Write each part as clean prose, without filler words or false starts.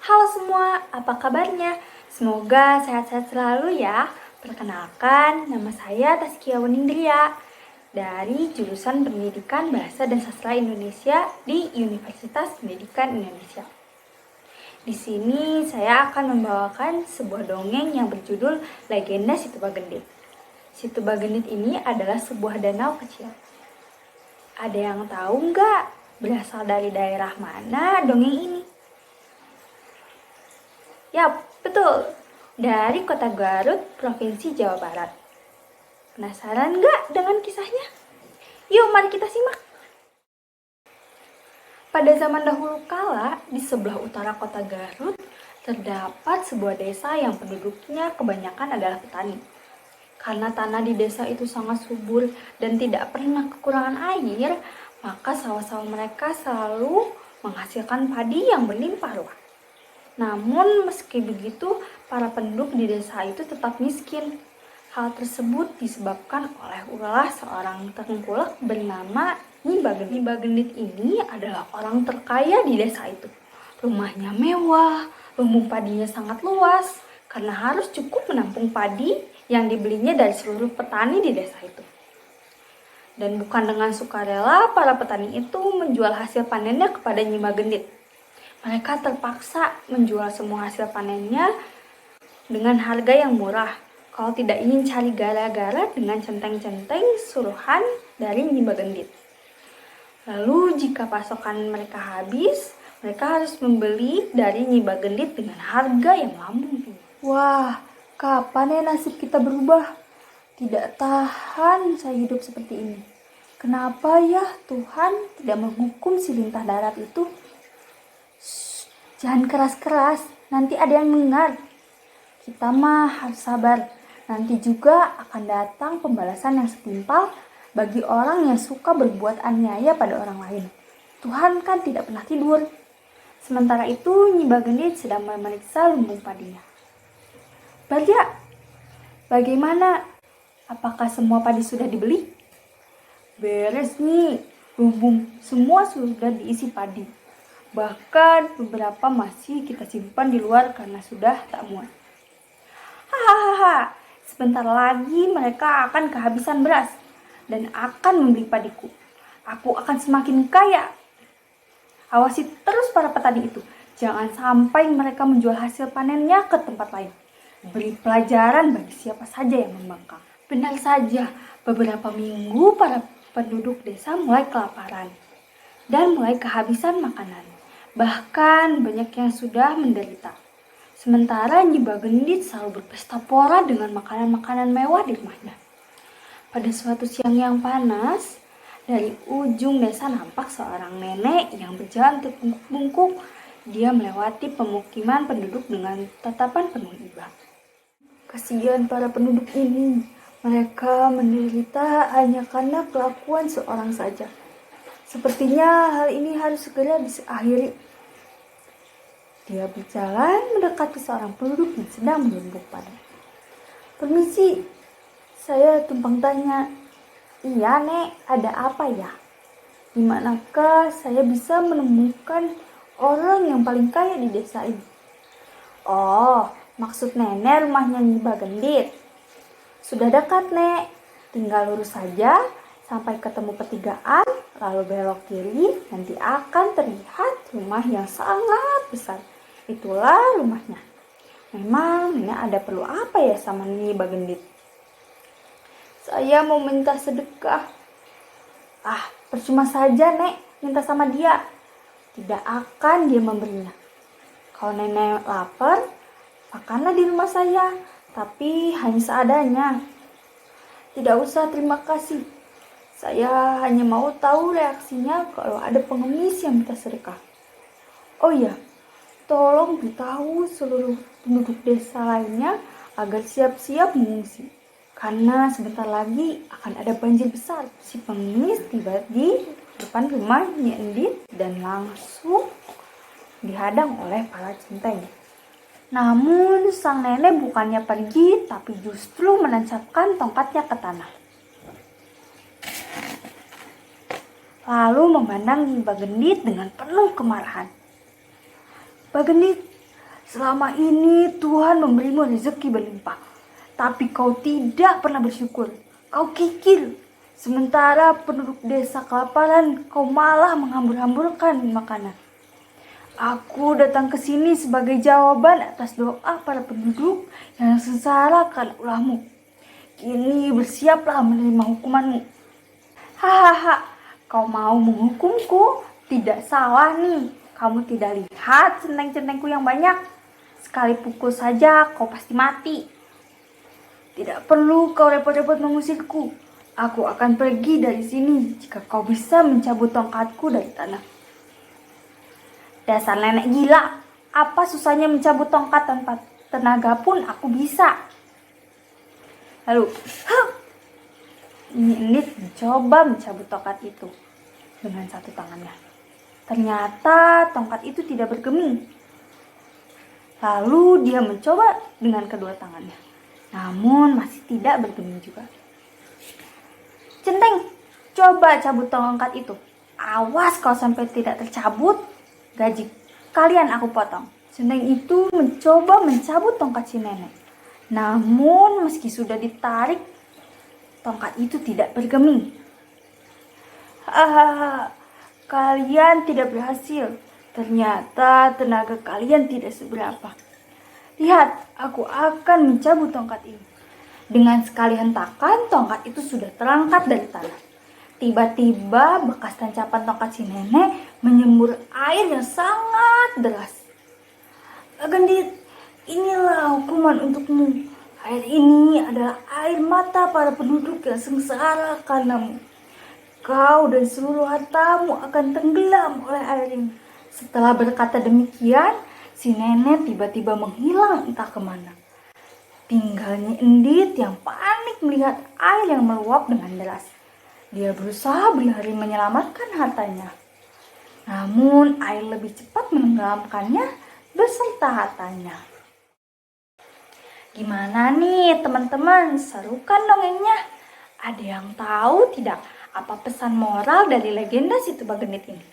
Halo semua, apa kabarnya? Semoga sehat-sehat selalu ya. Perkenalkan, nama saya Taskia Wenindria dari jurusan Pendidikan Bahasa dan Sastra Indonesia di Universitas Pendidikan Indonesia. Di sini saya akan membawakan sebuah dongeng yang berjudul Legenda Situ Bagendit. Situ Bagendit ini adalah sebuah danau kecil. Ada yang tahu nggak berasal dari daerah mana dongeng ini? Ya, betul. Dari kota Garut, Provinsi Jawa Barat. Penasaran nggak dengan kisahnya? Yuk, mari kita simak. Pada zaman dahulu kala, di sebelah utara kota Garut, terdapat sebuah desa yang penduduknya kebanyakan adalah petani. Karena tanah di desa itu sangat subur dan tidak pernah kekurangan air, maka sawah-sawah mereka selalu menghasilkan padi yang berlimpah ruah. Namun meski begitu, para penduduk di desa itu tetap miskin. Hal tersebut disebabkan oleh ulah seorang tengkulak bernama Nyi Bagendit. Nyi Bagendit ini adalah orang terkaya di desa itu. Rumahnya mewah, lumbung padinya sangat luas, karena harus cukup menampung padi yang dibelinya dari seluruh petani di desa itu. Dan bukan dengan sukarela, para petani itu menjual hasil panennya kepada Nyi Bagendit. Mereka terpaksa menjual semua hasil panennya dengan harga yang murah. Kalau tidak ingin cari gara-gara dengan centeng-centeng suruhan dari Nyi Bagendit. Lalu jika pasokan mereka habis, mereka harus membeli dari Nyi Bagendit dengan harga yang melambung tinggi. Wah, kapan ya nasib kita berubah? Tidak tahan saya hidup seperti ini. Kenapa ya Tuhan tidak menghukum si lintah darat itu? Jangan keras-keras, nanti ada yang mendengar. Kita mah harus sabar, nanti juga akan datang pembalasan yang setimpal bagi orang yang suka berbuat aniaya pada orang lain. Tuhan kan tidak pernah tidur. Sementara itu, Nyi Bagendit sedang memeriksa lumbung padinya. Bagja, bagaimana? Apakah semua padi sudah dibeli? Beres nih, lumbung semua sudah diisi padi. Bahkan beberapa masih kita simpan di luar karena sudah tak muat. Hahaha, sebentar lagi mereka akan kehabisan beras dan akan membeli padiku. Aku akan semakin kaya. Awasi terus para petani itu. Jangan sampai mereka menjual hasil panennya ke tempat lain. Beri pelajaran bagi siapa saja yang membangkang. Benar saja, beberapa minggu para penduduk desa mulai kelaparan dan mulai kehabisan makanan. Bahkan banyak yang sudah menderita. Sementara Nyi Bagendit selalu berpesta pora dengan makanan-makanan mewah di rumahnya. Pada suatu siang yang panas, dari ujung desa nampak seorang nenek yang berjalan terbungkuk-bungkuk. Dia melewati pemukiman penduduk dengan tatapan penuh iba. Kasihan para penduduk ini. Mereka menderita hanya karena kelakuan seorang saja. Sepertinya hal ini harus segera diakhiri. Dia berjalan mendekati seorang penduduk yang sedang menumbuk padi. Permisi, saya tumpang tanya. Iya nek, ada apa ya? Dimanakah saya bisa menemukan orang yang paling kaya di desa ini? Oh, maksud nenek rumahnya Nyi Bagendit. Sudah dekat nek, tinggal lurus saja sampai ketemu pertigaan, lalu belok kiri, nanti akan terlihat rumah yang sangat besar. Itulah rumahnya. Memang nenek ada perlu apa ya sama Nyi Bagendit? Saya mau minta sedekah. Ah, percuma saja nek minta sama dia. Tidak akan dia memberinya. Kalau nenek lapar, makanlah di rumah saya, tapi hanya seadanya. Tidak usah, terima kasih. Saya hanya mau tahu reaksinya kalau ada pengemis yang minta sedekah. Oh iya, tolong beritahu seluruh penduduk desa lainnya agar siap-siap mengungsi. Karena sebentar lagi akan ada banjir besar. Si pengemis tiba di depan rumah Nyi Endit dan langsung dihadang oleh para centeng. Namun sang nenek bukannya pergi, tapi justru menancapkan tongkatnya ke tanah. Lalu memandang Nyi Bagendit dengan penuh kemarahan. Bagendit, Selama ini Tuhan memberimu rezeki berlimpah, tapi kau tidak pernah bersyukur. Kau kikir. Sementara penduduk desa kelaparan, kau malah menghambur-hamburkan makanan. Aku datang ke sini sebagai jawaban atas doa para penduduk yang sengsara karena ulahmu. Kini bersiaplah menerima hukumanmu. Hahaha, kau mau menghukumku? Tidak salah nih. Kamu tidak lihat centeng-centengku yang banyak? Sekali pukul saja kau pasti mati. Tidak perlu kau repot-repot mengusirku. Aku akan pergi dari sini jika kau bisa mencabut tongkatku dari tanah. Dasar nenek gila, apa susahnya mencabut tongkat tanpa tenaga pun aku bisa. Lalu, Endit mencoba mencabut tongkat itu dengan satu tangannya. Ternyata tongkat itu tidak bergeming. Lalu dia mencoba dengan kedua tangannya. Namun masih tidak bergeming juga. Centeng, coba cabut tongkat itu. Awas kalau sampai tidak tercabut, gaji kalian aku potong. Centeng itu mencoba mencabut tongkat si nenek. Namun meski sudah ditarik, tongkat itu tidak bergeming. Kalian tidak berhasil. Ternyata tenaga kalian tidak seberapa. Lihat, aku akan mencabut tongkat ini. Dengan sekali hentakan, tongkat itu sudah terangkat dari tanah. Tiba-tiba bekas tancapan tongkat si nenek menyembur air yang sangat deras. Gendit, inilah hukuman untukmu. Air ini adalah air mata para penduduk yang sengsara karenamu. Kau dan seluruh hartamu akan tenggelam oleh air ini. Setelah berkata demikian, si nenek tiba-tiba menghilang entah kemana. Tinggalnya Endit yang panik melihat air yang meluap dengan deras. Dia berusaha berlari menyelamatkan hartanya. Namun air lebih cepat menenggelamkannya beserta hartanya. Gimana nih teman-teman, seru kan dongengnya? Ada yang tahu tidak apa pesan moral dari legenda Si Tubagendit ini?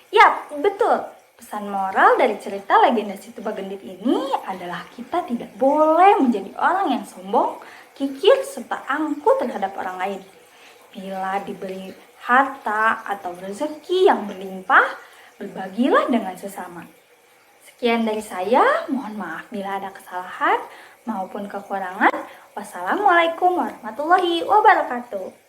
Yap, betul. Pesan moral dari cerita legenda Si Tubagendit ini adalah kita tidak boleh menjadi orang yang sombong, kikir, serta angkuh terhadap orang lain. Bila diberi harta atau rezeki yang berlimpah, berbagilah dengan sesama. Sekian dari saya, mohon maaf bila ada kesalahan maupun kekurangan. Wassalamualaikum warahmatullahi wabarakatuh.